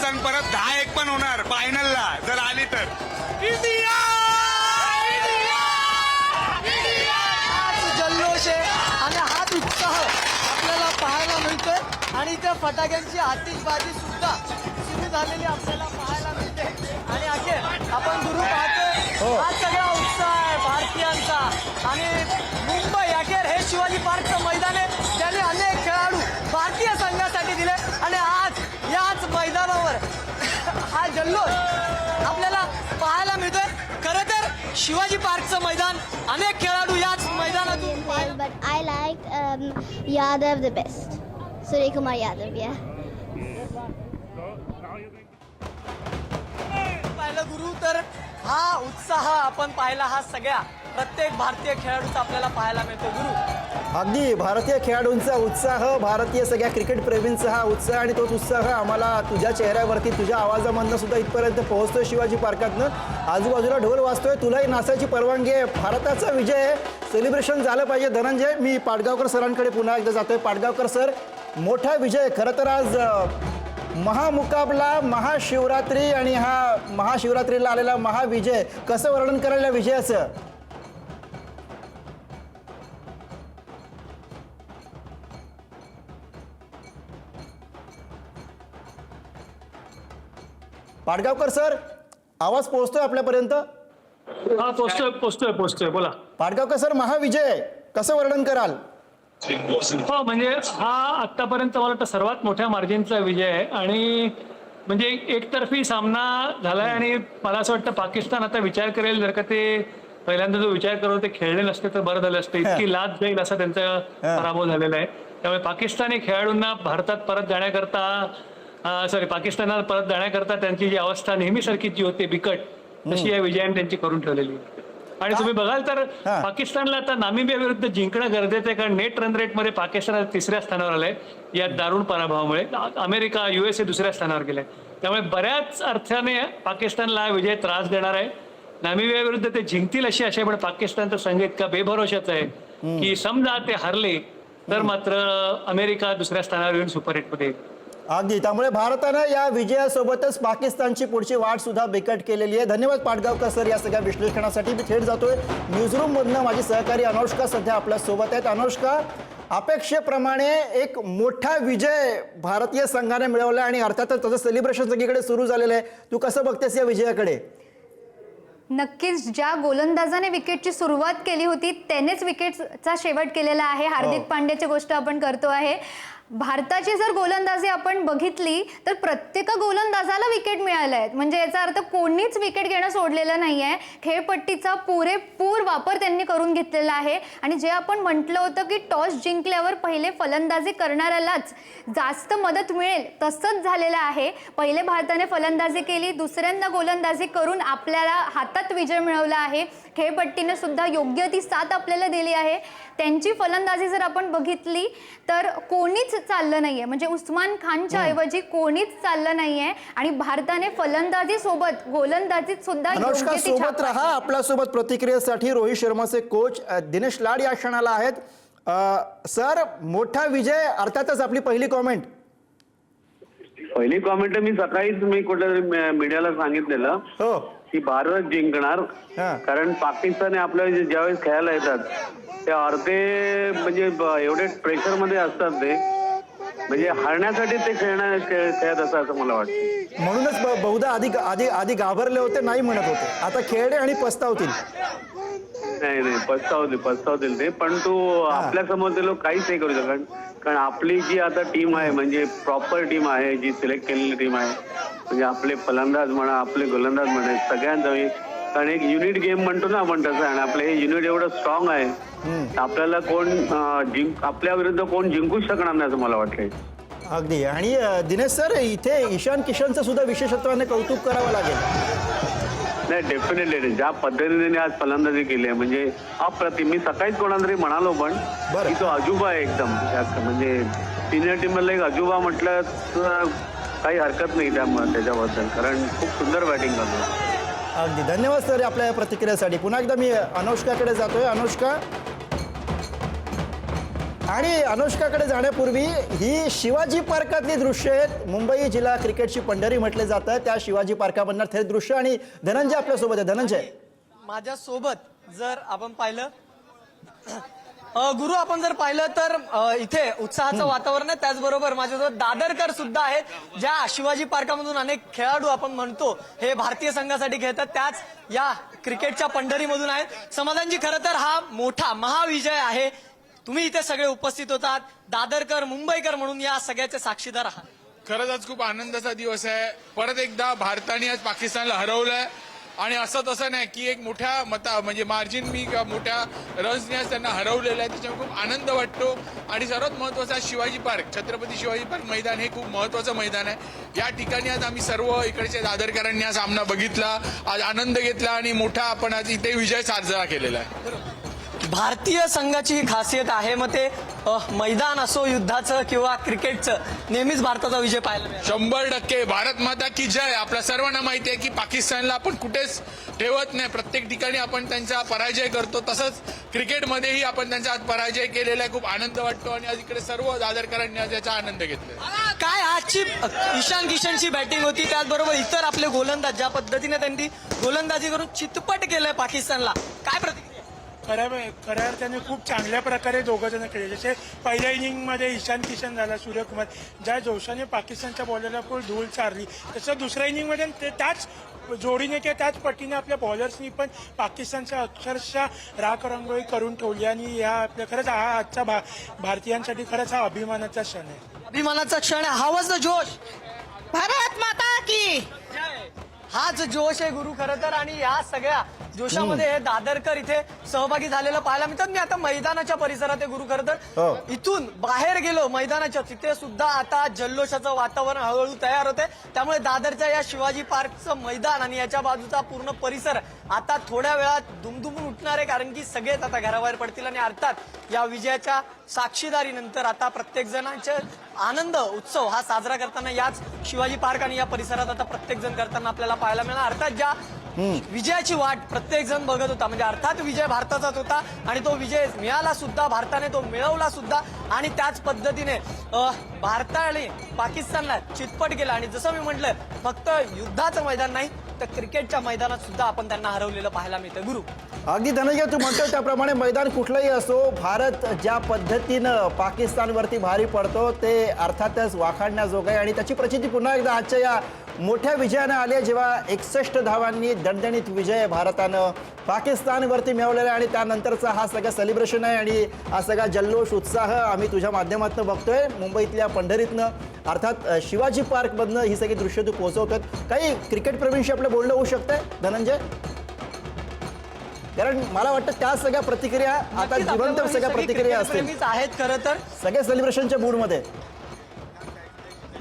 सांग परत 10-1 पण होणार फायनलला जर आली तर. इंडिया जल्लोष आहे आणि हाच उत्साह आपल्याला पाहायला मिळतोय आणि त्या फटाक्यांची आतिषबाजी सुद्धा सुरू झालेली आपल्याला पाहायला मिळते. आणि अखेर आपण गुरु पाहतोय हा सगळा उत्साह आहे भारतीयांचा. आणि मुंबई अखेर हे शिवाजी पार्कचं मैदान आहे ज्याने अनेक खेळाडू भारतीय संघासाठी दिले आणि आज याच मैदानावर हा जल्लोष आपल्याला पाहायला मिळतोय. खरं तर शिवाजी पार्कचं मैदान अनेक खेळाडू याच मैदानातून But I liked Yadav the best. Suryakumar Yadav, yeah. पाहिलं गुरु तर हा उत्साह आपण पाहिला हा सगळ्या प्रत्येक भारतीय खेळाडूचा आपल्याला पाहायला मिळतो गुरु. अगदी भारतीय खेळाडूंचा उत्साह, भारतीय सगळ्या क्रिकेट प्रेमींचा हा उत्साह आणि तोच उत्साह आम्हाला तुझ्या चेहऱ्यावरती तुझ्या आवाजामधनं सुद्धा इथपर्यंत पोहोचतोय. शिवाजी पार्कातनं आजूबाजूला ढोल वाजतोय, तुलाही नाचायची परवानगी आहे. भारताचा विजय आहे, सेलिब्रेशन झालं पाहिजे. धनंजय, मी पाडगावकर सरांकडे पुन्हा एकदा जातोय. पाडगावकर सर, मोठा विजय. खरं तर आज महामुकाबला, महाशिवरात्री आणि हा महाशिवरात्रीला आलेला महाविजय, कसं वर्णन करायला विजयाचं? पाडगावकर सर, आवाज पोहोचतोय आपल्यापर्यंत? हा, पोचतोय बोला. पाडगावकर सर, महाविजय कसं वर्णन कराल? हो, म्हणजे हा आतापर्यंत मला वाटतं सर्वात मोठ्या मार्जिनचा विजय आहे आणि म्हणजे एकतर्फी सामना झालाय आणि मला असं वाटतं पाकिस्तान आता विचार करेल, जर का ते पहिल्यांदा जो विचार करत ते खेळले नसते तर बरं झालं असतं. इतकी लाज जाईल असा त्यांचा पराभव झालेला आहे. त्यामुळे पाकिस्तानी खेळाडूंना भारतात परत जाण्याकरता पाकिस्तानाला परत जाण्याकरता त्यांची जी अवस्था नेहमीसारखी जी होती बिकट, तशी या विजयाने त्यांची करून ठेवलेली. आणि तुम्ही बघाल तर पाकिस्तानला आता नामिबिया विरुद्ध जिंकणं गरजेचं आहे, कारण नेट रन रेट मध्ये पाकिस्तान 3ऱ्या स्थानावर आलंय या दारुण पराभवामुळे. अमेरिका, USA 2ऱ्या स्थानावर गेलाय. त्यामुळे बऱ्याच अर्थाने पाकिस्तानला विजय त्रास देणार आहे. नामिबिया विरुद्ध ते जिंकतील अशी आशा, पण पाकिस्तानचा संघ इतका बेभरोशाचा आहे की समजा ते हरले तर मात्र अमेरिका 2ऱ्या स्थानावर येऊन सुपर 8 मध्ये येईल. अगदी, त्यामुळे भारतानं या विजयासोबतच पाकिस्तानची पुढची वाट सुद्धा बिकट केलेली आहे. धन्यवाद पाडगावकर सर या सगळ्या विश्लेषणासाठी. मी थेट जातोय न्यूजरूम मधनं. माझी सहकारी अनुष्का सध्या आपल्या सोबत आहेत. अनुष्का, अपेक्षेप्रमाणे एक मोठा विजय भारतीय संघाने मिळवला आणि अर्थातच त्याचं सेलिब्रेशन सगळीकडे सुरू झालेलं आहे. तू कसं बघतेस या विजयाकडे? नक्कीच, ज्या गोलंदाजाने विकेटची सुरुवात केली होती त्यानेच विकेटचा शेवट केलेला आहे. हार्दिक पांड्याची गोष्ट आपण करतो आहे. भारताची जर गोलंदाजी आपण बघितली तर प्रत्येक गोलंदाजाला विकेट मिळाल्या आहेत. म्हणजे याचा अर्थ कोणीच विकेट घेणं सोडलेलं नाहीये. खेळपट्टीचा पुरेपूर वापर त्यांनी करून घेतलेला आहे. आणि जे आपण म्हटलं होतं की टॉस जिंकल्यावर पहिले फलंदाजी करणाऱ्यालाच जास्त मदत मिळेल, तसंच झालेलं आहे. पहिले भारताने फलंदाजी केली, दुसऱ्यांदा गोलंदाजी करून आपल्याला हातात विजय मिळवला आहे. खेळपट्टीने सुद्धा योग्य ती साथ आपल्याला दिली आहे. त्यांची फलंदाजी जर आपण बघितली तर कोणीच चाललं नाहीये, म्हणजे उस्मान खानच्या ऐवजी कोणीच चाललं नाहीये. आणि भारताने फलंदाजी सोबत गोलंदाजीत सुद्धा अनुष्का, सोबत राहा. आपल्यासोबत प्रतिक्रियेसाठी रोहित शर्माचे कोच दिनेश लाड या क्षणाला आहेत. सर, मोठा विजय, अर्थातच आपली पहिली कॉमेंट मी सकाळीच कुठे मीडियाला सांगितलेलं हो की भारत जिंकणार. कारण पाकिस्तान आपल्याला ज्यावेळेस खेळायला येतात ते अर्धे म्हणजे एवढे प्रेशर मध्ये असतात, ते म्हणजे हरण्यासाठी ते खेळत असं असं मला वाटतं. म्हणूनच बहुधा आधी घाबरले होते, नाही म्हणत होते. आता खेळले आणि पस्तावतील. नाही, पस्तावतील ते. पण तू आपल्या समोर ते लोक काहीच नाही करू शकत. कारण आपली जी आता टीम आहे म्हणजे प्रॉपर टीम आहे, जी सिलेक्ट केलेली टीम आहे, म्हणजे आपले फलंदाज म्हणा, आपले गोलंदाज म्हणा, सगळ्यांचा कारण एक युनिट गेम म्हणतो ना आपण तसं. आणि आपलं हे युनिट एवढं स्ट्रॉंग आहे, आपल्याला आपल्या विरुद्ध कोण जिंकूच शकणार नाही असं मला वाटतंय. अगदी. आणि दिनेश सर, इथे ईशान किशनचं सुद्धा विशेषत्वाने कौतुक करावं लागेल. नाही, डेफिनेटली ज्या पद्धतीने आज फलंदाजी केली आहे म्हणजे अप्रतिम. मी सकाळीच कोणाला तरी म्हणालो पण की तो अजुबा आहे एकदम. म्हणजे सिनियर टीम मधला एक अजुबा म्हटलं तर काही हरकत नाही त्याच्याबद्दल, कारण खूप सुंदर बॅटिंग करतो. अगदी धन्यवाद सर आपल्या या प्रतिक्रियेसाठी. पुन्हा एकदा मी अनुष्काकडे जातोय. अनुष्का, आणि अनुष्काकडे जाण्यापूर्वी ही शिवाजी पार्कातली दृश्य आहेत. मुंबई जिल्हा क्रिकेटची पंढरी म्हटले जातं त्या शिवाजी पार्कामधनं थेट दृश्य. आणि धनंजय आपल्यासोबत आहे. धनंजय, माझ्यासोबत जर आपण पाहिलं गुरु, आपण जर पाहिलं तर इथे उत्साहाचं वातावरण आहे. त्याचबरोबर माझ्यासोबत दादरकर सुद्धा आहेत, ज्या शिवाजी पार्कामधून अनेक खेळाडू आपण म्हणतो हे भारतीय संघासाठी खेळतात, त्याच या क्रिकेटच्या पंढरीमधून आहेत. समाधानजी, खरं तर हा मोठा महाविजय आहे. तुम्ही इथे सगळे उपस्थित होतात, दादरकर मुंबईकर म्हणून या सगळ्याचे साक्षीदार आहात. खरंच आज खूप आनंदाचा दिवस आहे. परत एकदा भारताने आज पाकिस्तानला हरवलंय आणि असं तसं नाही की एक मोठ्या म्हणजे मार्जिन मोठ्या रन्सने आज त्यांना हरवलेलं आहे. त्याच्यामुळे खूप आनंद वाटतो. आणि सर्वात महत्वाचं शिवाजी पार्क, छत्रपती शिवाजी पार्क मैदान हे खूप महत्वाचं मैदान आहे. या ठिकाणी आज आम्ही सर्व इकडच्या दादरकरांनी हा सामना बघितला, आज आनंद घेतला आणि मोठा आपण आज इथे विजय साजरा केलेला आहे. भारतीय संघाची ही खासियत आहे, मग ते मैदान असो युद्धाचं किंवा क्रिकेटचं, नेहमीच भारताचा विजय पाहायला मिळाला. 100% भारत माता की जय. आपल्या सर्वांना माहिती आहे की पाकिस्तानला आपण कुठेच ठेवत नाही, प्रत्येक ठिकाणी आपण त्यांचा पराजय करतो. तसंच क्रिकेटमध्येही आपण त्यांचा आज पराजय केलेला आहे. खूप आनंद वाटतो आणि आज इकडे सर्व दादरकरांनी आज याचा आनंद घेतला. काय आजची ईशान किशनची बॅटिंग होती, त्याचबरोबर इतर आपले गोलंदाज ज्या पद्धतीने त्यांनी गोलंदाजी करून चितपट केलंय पाकिस्तानला, काय प्रतिक्रिया? खऱ्या अर्थाने खूप चांगल्या प्रकारे दोघं जण खेळले. जसे पहिल्या इनिंगमध्ये ईशान किशन झाला, सूर्यकुमार, ज्या जोशाने पाकिस्तानच्या बॉलरला फुल धूळ चारली, तसं दुसऱ्या इनिंगमध्ये त्याच जोडीने किंवा त्याच पट्टीने आपल्या बॉलर्सनी पण पाकिस्तानच्या अक्षरशः राख रंगोळी करून ठेवली. आणि या आपल्या खरंच हा आजचा भारतीयांसाठी खरंच हा अभिमानाचा क्षण आहे. अभिमानाचा क्षण आहे. हा वॉज द जोश, भारत माता की हाच जोश आहे गुरु खरं तर. आणि या सगळ्या जोशामध्ये हे दादरकर इथे सहभागी झालेलं पाहायला मिळतात. मी आता मैदानाच्या परिसरात आहे गुरु खरं तर. इथून बाहेर गेलो मैदानाच्या, तिथे सुद्धा आता जल्लोषाचं वातावरण हळूहळू तयार होते. त्यामुळे दादरच्या या शिवाजी पार्कचं मैदान आणि याच्या बाजूचा पूर्ण परिसर आता थोड्या वेळात दुमदुमून उठणार आहे, कारण की सगळेच आता घराबाहेर पडतील. आणि अर्थात या विजयाच्या साक्षीदारीनंतर आता प्रत्येक जणांचे आनंद उत्सव हा साजरा करताना याच शिवाजी पार्क आणि या परिसरात आता प्रत्येक जण करताना आपल्याला पाहायला मिळणार. अर्थात ज्या विजयाची वाट प्रत्येक जण बघत होता, म्हणजे अर्थात विजय भारताचाच होता आणि तो विजय मिळाला सुद्धा, भारताने तो मिळवला सुद्धा. आणि त्याच पद्धतीने भारताने पाकिस्तानला चितपट केला. आणि जसं मी म्हटलं, फक्त युद्धाचं मैदान नाही तर क्रिकेटच्या मैदानात सुद्धा आपण त्यांना हरवलेलं पाहायला मिळतं. गुरु, अगदी धनंजय, तू म्हणतो त्याप्रमाणे मैदान कुठलंही असो, भारत ज्या पद्धतीनं पाकिस्तानवरती भारी पडतो ते अर्थातच वाखाणण्याजोगं आहे. आणि त्याची प्रचिती पुन्हा एकदा आजच्या या मोठ्या विजयानं आली आहे, जेव्हा 61 धावांनी दणदणीत विजय भारतानं पाकिस्तानवरती मिळवलेला आहे. आणि त्यानंतरचा हा सगळा सेलिब्रेशन आहे आणि हा सगळा जल्लोष उत्साह आम्ही तुझ्या माध्यमातून बघतोय मुंबईतल्या पंढरीतनं, अर्थात शिवाजी पार्कमधनं ही सगळी दृश्य तू पोहोचवतोय. काही क्रिकेट प्रेमींशी आपलं बोलणं होऊ शकतंय धनंजय? कारण मला वाटतं त्या सगळ्या प्रतिक्रिया आता जिवंत सगळ्या प्रतिक्रिया असतील आहेत खरं तर सगळे सेलिब्रेशनच्या मूडमध्ये.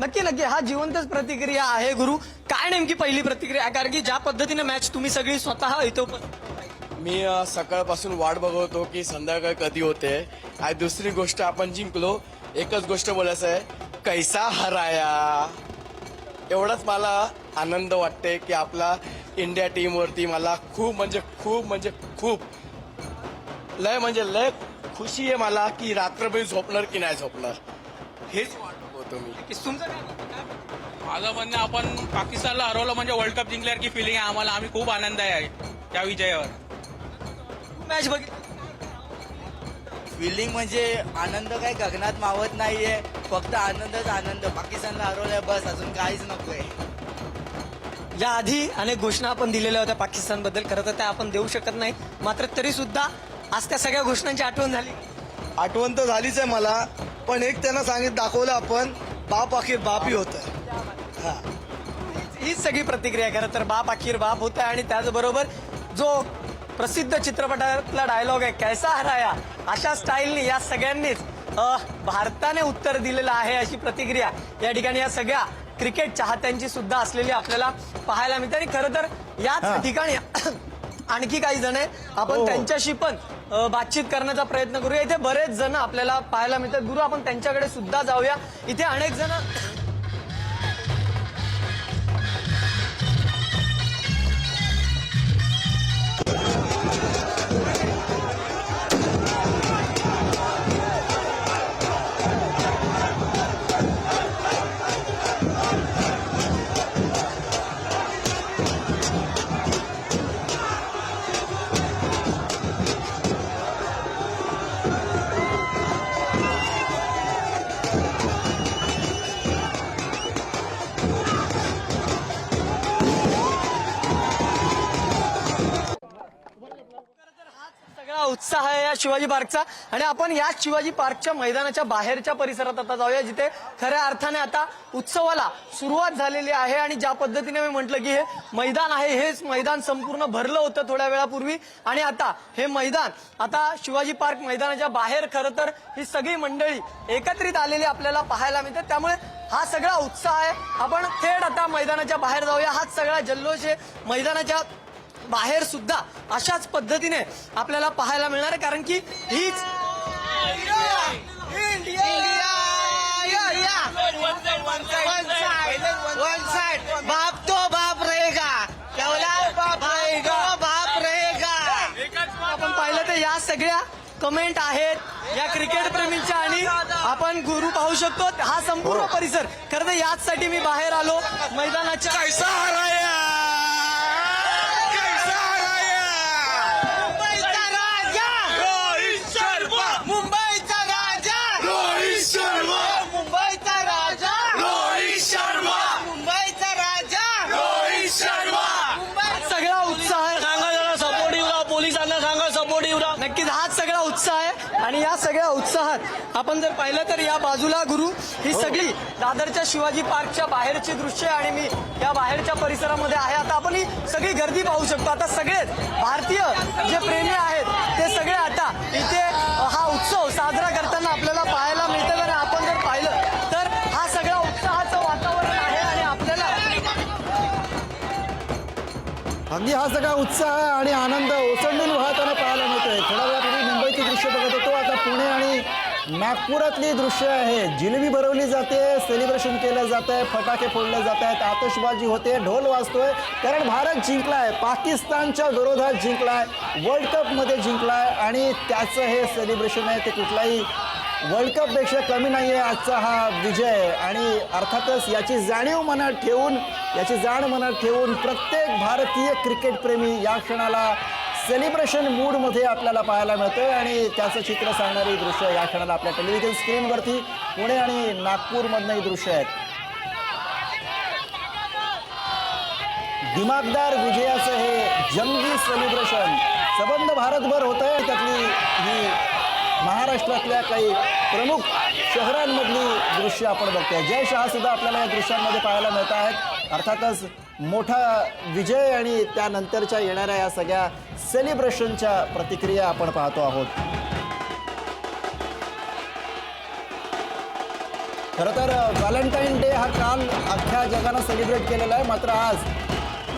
नक्की नक्की हा जिवंतच प्रतिक्रिया आहे गुरु. काय नेमकी पहिली प्रतिक्रिया? कारण की ज्या पद्धतीने मॅच तुम्ही सगळी स्वतः इथं मी सकाळपासून वाट बघतो की संध्याकाळ कधी होते. आणि दुसरी गोष्ट, आपण जिंकलो, एकच गोष्ट बोलायचं आहे, कैसा हराया. एवढाच मला आनंद वाटते की आपला इंडिया टीमवरती मला खूप लय लय खुशी आहे मला की रात्रभर झोपणार की नाही झोपणार हेच वाट बघतो मी. तुमचं काय? माझं म्हणणं, आपण पाकिस्तानला हरवलं म्हणजे वर्ल्ड कप जिंकल्यासारखी फिलिंग आहे आम्हाला. आम्ही खूप आनंद आहे त्या विजयावर. मॅच बघितली, फिलिंग म्हणजे आनंद काही गगनात मावत नाहीये, फक्त आनंदच आनंद. पाकिस्तानला हरवलंय बस, अजून काहीच नकोय. या आधी अनेक घोषणा आपण दिलेल्या होत्या पाकिस्तानबद्दल, खरं तर त्या आपण देऊ शकत नाही. मात्र तरी सुद्धा आज त्या सगळ्या घोषणांची आठवण झाली. आठवण तर झालीच आहे मला, पण एक त्यांना दाखवलं आपण, बाप अखेर बापही होतं. हीच सगळी प्रतिक्रिया खरं तर, बाप अखेर बाप होत आहे. आणि त्याचबरोबर जो प्रसिद्ध चित्रपटातला डायलॉग आहे, कैसा हराया, अशा स्टाईलनी या सगळ्यांनीच भारताने उत्तर दिलेलं आहे अशी प्रतिक्रिया या ठिकाणी या सगळ्या क्रिकेट चाहत्यांची सुद्धा असलेली आपल्याला पाहायला मिळते. आणि खरं तर याच ठिकाणी आणखी काही जण आहे, आपण त्यांच्याशी पण बातचीत करण्याचा प्रयत्न करूया. इथे बरेच जण आपल्याला पाहायला मिळतात. गुरु, आपण त्यांच्याकडे सुद्धा जाऊया. इथे अनेक जण उत्साह आहे या शिवाजी पार्कचा. आणि आपण या शिवाजी पार्कच्या मैदानाच्या बाहेरच्या परिसरात आता जाऊया, जिथे खऱ्या अर्थाने आता उत्सवाला सुरुवात झालेली आहे. आणि ज्या पद्धतीने मी म्हटलं की हे मैदान आहे, हेच मैदान संपूर्ण भरलं होतं थोड्या वेळापूर्वी. आणि आता हे मैदान, आता शिवाजी पार्क मैदानाच्या बाहेर खरं तर ही सगळी मंडळी एकत्रित आलेली आपल्याला पाहायला मिळते. त्यामुळे हा सगळा उत्साह आहे. आपण थेट आता मैदानाच्या बाहेर जाऊया. हाच सगळा जल्लोष आहे मैदानाच्या बाहेर सुद्धा अशाच पद्धतीने आपल्याला पाहायला मिळणार आहे. कारण की हीच बाप तो बाप रहेगा, बाप रहेगा, बाप रहेगा. आपण पाहिलं तर या सगळ्या कमेंट आहेत या क्रिकेट प्रेमींच्या. आणि आपण गुरु पाहू शकतो हा संपूर्ण परिसर. खरं तर याचसाठी मी बाहेर आलो मैदानाच्या. मुंबईचा राजा रोहित शर्मा, मुंबईचा राजा रोहित शर्मा, मुंबईचा राजा रोहित शर्मा, मुंबईचा राजा रोहित शर्मा. सगळा उत्साह आहे. सांगा जरा सपोर्टिव्ह राहा, पोलिसांना सांगा सपोर्टिव्ह राहा. नक्कीच हाच सगळा उत्साह आहे. आणि या सगळ्या उत्साहात आपण जर पाहिलं तर या बाजूला गुरु ही सगळी दादरच्या शिवाजी पार्कच्या बाहेरची दृश्य. आणि मी या बाहेरच्या परिसरामध्ये आहे. आता आपण ही सगळी गर्दी पाहू शकतो. आता सगळेच भारतीय जे प्रेमी आहेत ते सगळे आता इथे हा उत्सव साजरा करताना आपल्याला पाहायला मिळतं. आणि आपण जर पाहिलं तर हा सगळा उत्साहाचं वातावरण आहे. आणि आपल्याला अगदी हा सगळा उत्साह आणि आनंद ओसंडून वाहताना पाहायला मिळतोय. थोड्या वेळापूर्वी मुंबईची दृश्य बघत होतो, आता पुणे आणि नागपुरातली दृश्य आहे. जिलेबी भरवली जाते, सेलिब्रेशन केलं जात आहे, फटाके फोडले जात आहेत, आतषबाजी होते, ढोल वाजतोय. कारण भारत जिंकलाय, पाकिस्तानच्या विरोधात जिंकलाय, वर्ल्ड कपमध्ये जिंकलाय. आणि त्याचं हे सेलिब्रेशन आहे, ते कुठलाही वर्ल्ड कपपेक्षा कमी नाही आहे आजचा हा विजय. आणि अर्थातच याची जाणीव मनात ठेवून, याची जाण मनात ठेवून प्रत्येक भारतीय क्रिकेट प्रेमी या क्षणाला सेलिब्रेशन मूडमध्ये आपल्याला पाहायला मिळतोय. आणि त्याचं चित्र सांगणारी दृश्य या क्षणाला आपल्या टेलिव्हिजन स्क्रीनवरती पुणे आणि नागपूरमधनं ही दृश्य आहेत. दिमागदार विजयाचं हे जंगी सेलिब्रेशन सबंध भारतभर होत आहे. त्यातली ही महाराष्ट्रातल्या काही प्रमुख शहरांमधली दृश्य आपण बघतोय. जय शहा सुद्धा आपल्याला या दृश्यांमध्ये पाहायला मिळत आहेत. अर्थातच मोठा विजय आणि त्यानंतरच्या येणाऱ्या या सगळ्या सेलिब्रेशनच्या प्रतिक्रिया आपण पाहतो आहोत. खरं तर व्हॅलेंटाईन डे हा काल अख्ख्या जगानं सेलिब्रेट केलेला आहे. मात्र आज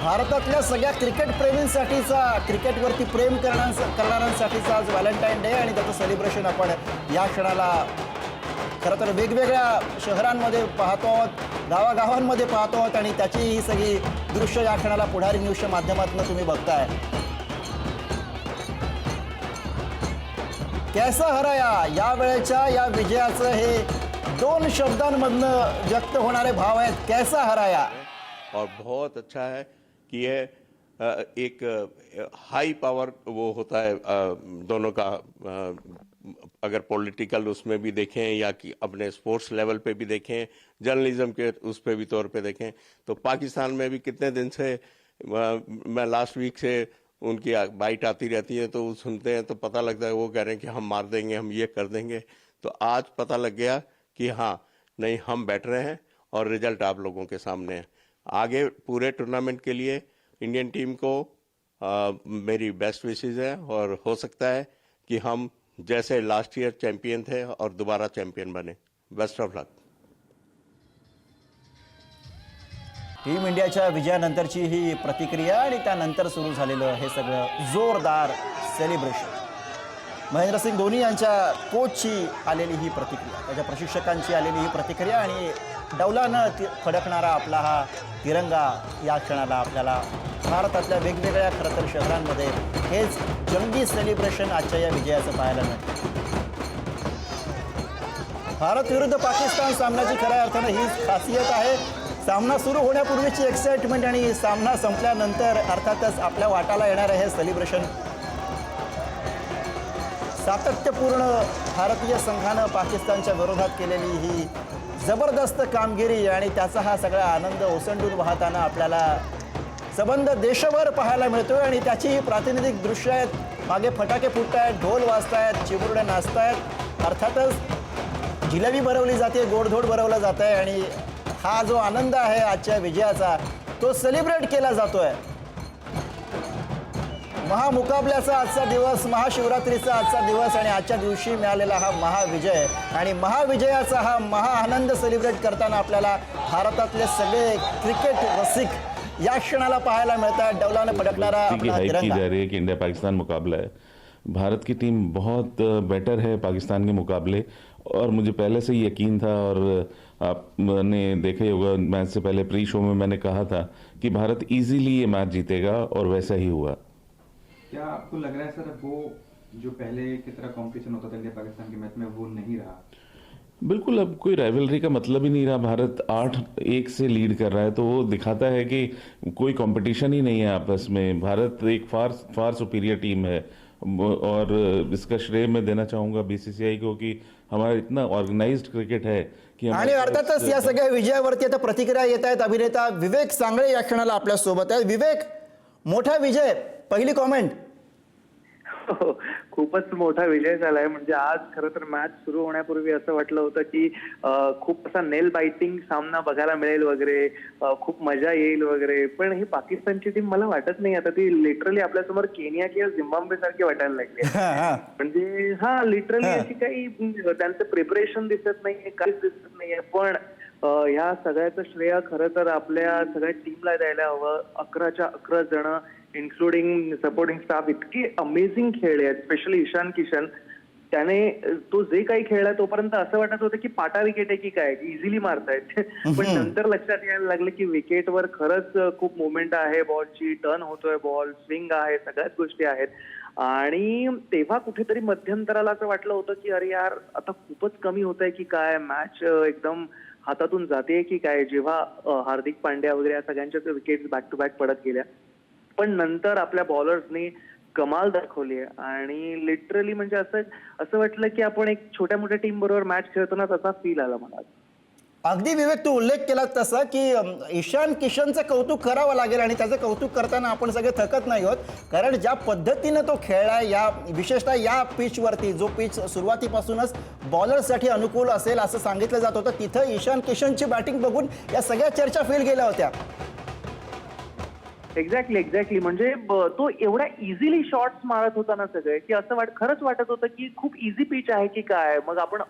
भारतातल्या सगळ्या क्रिकेट प्रेमींसाठीचा, क्रिकेटवरती प्रेम करणाऱ्यांसाठीचा आज व्हॅलेंटाईन डे. आणि त्याचं सेलिब्रेशन आपण या क्षणाला खरं तर वेगवेगळ्या शहरांमध्ये पाहतो आहोत, गावागावांमध्ये पाहतो आहोत. आणि त्याची ही सगळी दृश्य या क्षणाला पुढारी न्यूजच्या माध्यमातून तुम्ही बघताय. कैसा हराया या वेळेच्या या विजयाचं हे 2 शब्दांमधनं व्यक्त होणारे भाव आहेत. कैसा हराया. और बहुत अच्छा है कि ये एक हाई पावर वो होता है दोनों का. अगर पॉलिटिकल उसमें भी देखें या कि अपने स्पोर्ट्स लेवल पे भी देखें, जर्नलिज्म के उस पे भी तौर पे देखें, तो पाकिस्तान में भी कितने दिन से मैं लास्ट वीक से उनकी बाइट आती रहती है, तो सुनते हैं तो पता लगता है वो कह रहे हैं कि हम मार देंगे, हम ये कर देंगे. तो आज पता लग गया कि हाँ नहीं, हम बैठ रहे हैं और रिजल्ट आप लोगों के सामने है. आगे पूरे टूर्नामेंट के लिए इंडियन टीम को मेरी बेस्ट विशेस है. और हो सकता है कि हम जैसे लास्ट ईयर चैंपियन थे और दोबारा चैंपियन बने. Best of luck. टीम इंडियाच्या विजयानंतरची ही प्रतिक्रिया आणि त्यानंतर सुरू झालेलं हे सगळं जोरदार सेलिब्रेशन. महेंद्रसिंग धोनी यांच्या कोचची आलेली ही प्रतिक्रिया, त्याच्या प्रशिक्षकांची आलेली ही प्रतिक्रिया. आणि डौलानं फडकणारा आपला हा तिरंगा या क्षणाला आपल्याला भारतातल्या वेगवेगळ्या खरं तर शहरांमध्ये हेच जंगी सेलिब्रेशन आजच्या या विजयाचं पाहायला मिळतं. भारत विरुद्ध पाकिस्तान सामन्याची खऱ्या अर्थानं हीच खासियत आहे. सामना सुरू होण्यापूर्वीची एक्साइटमेंट आणि सामना संपल्यानंतर अर्थातच आपल्या वाटाला येणारं हे सेलिब्रेशन. सातत्यपूर्ण भारतीय संघानं पाकिस्तानच्या विरोधात केलेली ही जबरदस्त कामगिरी आणि त्याचा हा सगळा आनंद ओसंडून वाहताना आपल्याला सबंध देशभर पाहायला मिळतोय. आणि त्याची ही प्रातिनिधिक दृश्य आहेत मागे फटाके फुटतायत, ढोल वाजतायत, चिमुरड्या नाचतायत. अर्थातच जिलेबी भरवली जाते, गोडधोड भरवला जात आहे आणि हा जो आनंद आहे आजच्या विजयाचा तो सेलिब्रेट केला जातोय. महामुकाबल्याचा आजचा दिवस, महाशिवरात्रीचा आजचा दिवस आणि आजच्या दिवशी मिळालेला हा महाविजय आणि महाविजयाचा हा महाआनंद सेलिब्रेट करताना आपल्याला भारतातले सगळे क्रिकेट रसिक या क्षणाला पाहायला मिळतात. डौलाने फडकणारा आपला की तिरंगा. जा रही है कि इंडिया पाकिस्तान मुकाबला है. भारत की टीम बहुत बेटर है पाकिस्तान के मुकाबले और मुझे पहले से ही यकीन था और आपने देखा ही होगा मैच से पहले प्री शो में मैंने कहा था कि भारत इजीली ये मैच जीतेगा और वैसा ही हुआ. क्या आपको लग रहा है सर वो जो पहले की तरह कंपटीशन होता था इंडिया पाकिस्तान के मैच में वो नहीं रहा? बिल्कुल, अब कोई राइवलरी का मतलब ही नहीं रहा. भारत 8-1 से लीड कर रहा है तो वो दिखाता है कि कोई कंपटीशन ही नहीं है आपस में. भारत एक फार सुपीरियर टीम है और इसका श्रेय मैं देना चाहूंगा बीसीसीआई को कि हमारा इतना ऑर्गेनाइज्ड क्रिकेट है की. आणि अर्थातच या सगळ्या विजयावरती आता प्रतिक्रिया येत आहेत. अभिनेता विवेक सांगळे या क्षणाला आपल्या सोबत आहे. विवेक, मोठा विजय, पहिली कॉमेंट. खूपच मोठा विजय झालाय. म्हणजे आज खरं तर मॅच सुरू होण्यापूर्वी असं वाटलं होतं की खूप असा नेल बायटिंग सामना बघायला मिळेल वगैरे, खूप मजा येईल वगैरे. पण ही पाकिस्तानची टीम मला वाटत नाही आता ती लिटरली आपल्यासमोर केनिया किंवा झिम्बाब्वे सारखी वाटायला लागली. म्हणजे हा लिटरली अशी काही त्यांचं प्रिपरेशन दिसत नाहीये, काहीच दिसत नाहीये. पण ह्या सगळ्याचं श्रेय खरं तर आपल्या सगळ्या टीमला द्यायला हवं. 11च्या 11 जण इन्क्लुडिंग सपोर्टिंग स्टाफ इतके अमेझिंग खेळले आहेत. स्पेशली ईशान किशन, त्याने तो जे काही खेळलाय तोपर्यंत असं वाटत होतं की पाटा विकेट आहे की काय, इझिली मारतायत. पण नंतर लक्षात यायला लागलं की विकेटवर खरंच खूप मुवमेंट आहे, बॉलची टर्न होतोय, बॉल स्विंग आहे, सगळ्याच गोष्टी आहेत. आणि तेव्हा कुठेतरी मध्यंतराला असं वाटलं होतं की अरे यार आता खूपच कमी होत आहे की काय, मॅच एकदम हातातून जाते की काय, जेव्हा हार्दिक पांड्या वगैरे या सगळ्यांच्याच विकेट्स बॅक टू बॅक पडत गेल्या. पण नंतर आपल्या बॉलर्सनी कमाल दाखवली आहे आणि लिटरली म्हणजे असं वाटलं की आपण एक छोट्या मोठ्या टीम बरोबर मॅच खेळतो तसा फील आला मला. अगदी विवेक, तू उल्लेख केला तसा की ईशान किशनचं कौतुक करावं लागेल आणि त्याचं कौतुक करताना आपण सगळे थकत नाही आहोत. कारण ज्या पद्धतीनं तो खेळलाय, या विशेषतः या पिचवरती, जो पिच सुरुवातीपासूनच बॉलरसाठी अनुकूल असेल असं सांगितलं जात होतं, तिथं ईशान किशनची बॅटिंग बघून या सगळ्या चर्चा फेल गेल्या होत्या. एक्झॅक्टली म्हणजे तो एवढ्या इझिली शॉट्स मारत होता ना सगळे की असं खरंच वाटत होतं की खूप इझी पिच आहे की काय, मग आपण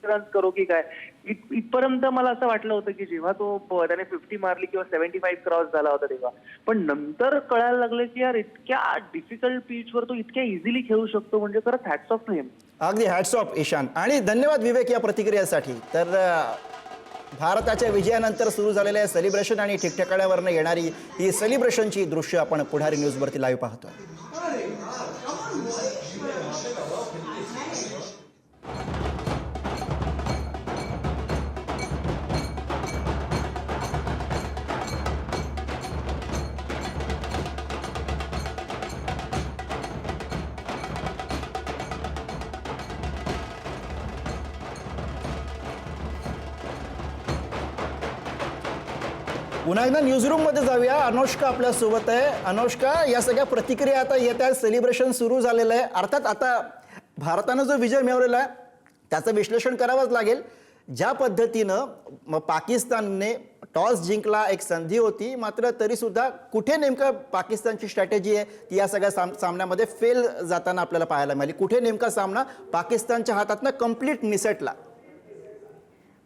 रन्स करू की काय. इथपर्यंत मला असं वाटलं होतं की जेव्हा तो त्याने 50 मारली किंवा 75 क्रॉस झाला होता तेव्हा. पण नंतर कळायला लागलं की यार इतक्या डिफिकल्ट पिचवर तो इतक्या इझिली खेळू शकतो. म्हणजे खरंच हॅट्स ऑफ टू हिम. अगदी हॅट्स ऑफ ईशान आणि धन्यवाद विवेक या प्रतिक्रियेसाठी. तर भारताच्या विजयानंतर सुरू झालेल्या सेलिब्रेशन आणि ठिकठिकाण्यावरनं येणारी ही सेलिब्रेशनची दृश्य आपण पुढारी न्यूजवरती लाईव्ह पाहतोय. पुन्हा एकदा न्यूजरूम मध्ये जाऊया. अनुष्का आपल्या सोबत आहे. अनुष्का, या सगळ्या प्रतिक्रिया आता येत आहेत, सेलिब्रेशन सुरू झालेलं आहे. अर्थात आता भारतानं जो विजय मिळवलेला आहे त्याचं विश्लेषण करावंच लागेल. ज्या पद्धतीनं पाकिस्तानने टॉस जिंकला, एक संधी होती, मात्र तरी सुद्धा कुठे नेमकं पाकिस्तानची स्ट्रॅटेजी आहे ती या सगळ्या सामन्यामध्ये फेल जाताना आपल्याला पाहायला मिळाली. कुठे नेमका सामना पाकिस्तानच्या हातातनं कंप्लीट निसटला.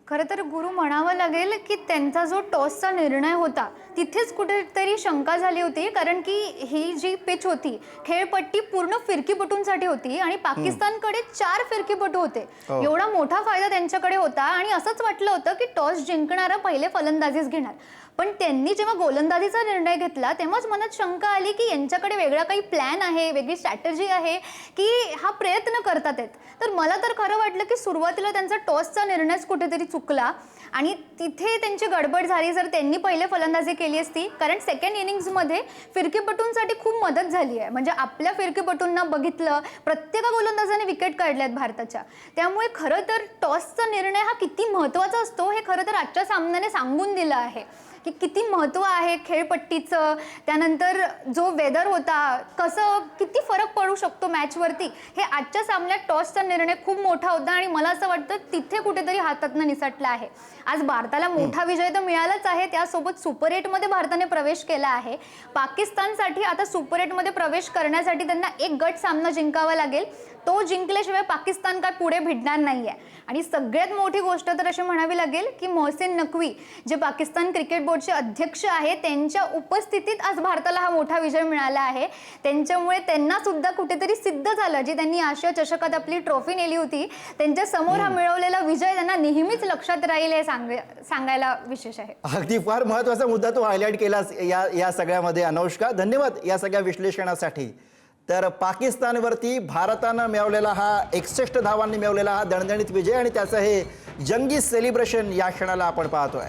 खरं तर गुरु म्हणावं लागेल की त्यांचा जो टॉसचा निर्णय होता तिथेच कुठेतरी शंका झाली होती. कारण की ही जी पिच होती, खेळपट्टी पूर्ण फिरकीपटूंसाठी होती आणि पाकिस्तानकडे 4 फिरकीपटू होते. एवढा मोठा फायदा त्यांच्याकडे होता आणि असंच वाटलं होतं की टॉस जिंकणारा पहिले फलंदाजीच घेणार. पण त्यांनी जेव्हा गोलंदाजीचा निर्णय घेतला तेव्हाच मनात शंका आली की यांच्याकडे वेगळा काही प्लॅन आहे, वेगळी स्ट्रॅटेजी आहे की हा प्रयत्न करतात आहेत. तर मला तर खरं वाटलं की सुरुवातीला त्यांचा टॉसचा निर्णयच कुठेतरी चुकला आणि तिथे त्यांची गडबड झाली. जर त्यांनी पहिले फलंदाजी केली असती, कारण सेकंड इनिंग्समध्ये फिरकीपटूंसाठी खूप मदत झाली आहे. म्हणजे आपल्या फिरकीपटूंना बघितलं, प्रत्येक गोलंदाजाने विकेट काढल्यात भारताच्या. त्यामुळे खरं तर टॉसचा निर्णय हा किती महत्त्वाचा असतो हे खरं तर आजच्या सामन्याने सांगून दिलं आहे की किती महत्त्व आहे खेळपट्टीचं, त्यानंतर जो वेदर होता, कसं किती फरक पडू शकतो मॅचवरती, हे आजच्या सामन्यात टॉसचा निर्णय खूप मोठा होता आणि मला असं वाटतं तिथे कुठेतरी हातातनं निसटला आहे. आज भारताला मोठा विजय तर मिळालाच आहे, त्यासोबत सुपर 8मध्ये भारताने प्रवेश केला आहे. पाकिस्तानसाठी आता सुपर 8मध्ये प्रवेश करण्यासाठी त्यांना एक गट सामना जिंकावा लागेल. तो जिंकल्याशिवाय पाकिस्तान काय पुढे भिडणार नाहीये. आणि सगळ्यात मोठी गोष्ट तर अशी म्हणावी लागेल की मोहसिन नकवी जे पाकिस्तान क्रिकेट बोर्डचे अध्यक्ष आहे, त्यांच्या उपस्थितीत आज भारताला हा मोठा विजय मिळाला आहे. त्यांच्यामुळे त्यांना सुद्धा कुठेतरी सिद्ध झालं, जी त्यांनी आशिया चषकात आपली ट्रॉफी नेली होती, त्यांच्या समोर हा मिळवलेला विजय त्यांना नेहमीच लक्षात राहील हे सांगायला विशेष आहे. अगदी फार महत्त्वाचा मुद्दा तू हायलाईट केलास या सगळ्यामध्ये अनुष्का. धन्यवाद या सगळ्या विश्लेषणासाठी. तर पाकिस्तानवरती भारतानं मिळवलेला हा 61 धावांनी मिळवलेला हा दणदणीत विजय आणि त्याचं हे जंगी सेलिब्रेशन या क्षणाला आपण पाहतोय.